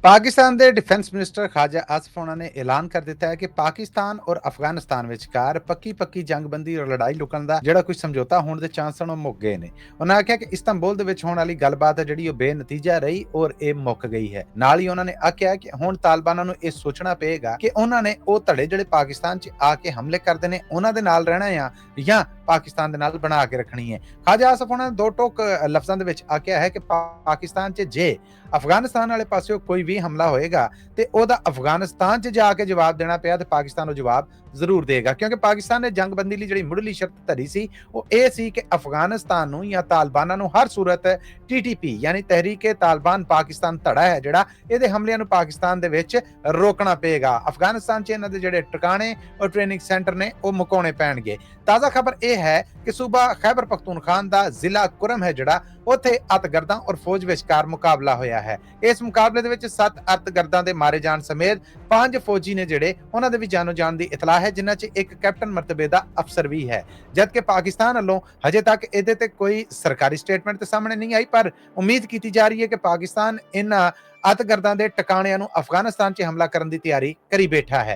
पाकिस्तान के defence minister Khwaja Asif होना ने ऐलान कर दिता है कि पाकिस्तान और अफगानिस्तान विचकार पक्की जंगबंदी और लड़ाई लुकण दा जिहड़ा कोई समझौता होने के चांस हण मुक गए ने। उन्होंने आख्या कि इस्तांबुल दे विच होण वाली गलबात है जिहड़ी बेनतीजा रही और ये मुक गई है। नाल ही उन्होंने आख्या कि हुण तालिबानां नूं इह सोचना पेगा कि उन्होंने वो धड़े जिहड़े पाकिस्तान च आके हमले करदे ने उन्हां दे नाल रहना आ या पाकिस्तान दे नाल बना के रखनी है। ख्वाजा आसिफ होना ने दो टोक लफ्जां दे विच आख्या है कि पाकिस्तान च जे अफगानिस्तान वाले पासों कोई भी हमला होएगा तो ओदा अफगानिस्तान च जाके जवाब देना पिया तो पाकिस्तान वो जवाब जरूर देगा, क्योंकि पाकिस्तान ने जंगबंदी लई जिहड़ी मुढ़ली शर्त धरी सी वो ये सी कि अफगानिस्तान नूं या तालिबानां नूं हर सूरत TTP यानी तहरीके तालिबान पाकिस्तान धड़ा है जिहड़ा इहदे हमलिਆਂ ਨੂੰ पाकिस्तान ਦੇ ਵਿੱਚ रोकना पेगा। अफगानिस्तान च इन्हां दे जिहड़े ठिकाणे और ट्रेनिंग सेंटर ने वो मुकाउने पैणगे। ताज़ा खबर यह है कि सूबा खैबर पख्तूनखान का जिला कुरम है जिहड़ा उत्थे अतगर्दां और फौज विचकार मुकाबला होया है। इस मुकाबले दे विच 7 अतगर्दां दे मारे जाण समेत 5 फौजी ने जिहड़े उन्हां दे भी जानो जान दी इतला है, जिन्हां च एक कैप्टन मरतबे दा अफसर भी है। जबकि पाकिस्तान वालों हजे तक इहदे ते कोई सरकारी स्टेटमेंट ते सामने नहीं आई, पर उम्मीद की जा रही है कि पाकिस्तान इन्हां अतगर्दां दे ठिकाणिਆਂ ਨੂੰ अफगानिस्तान च हमला करन दी तैयारी करी बैठा है।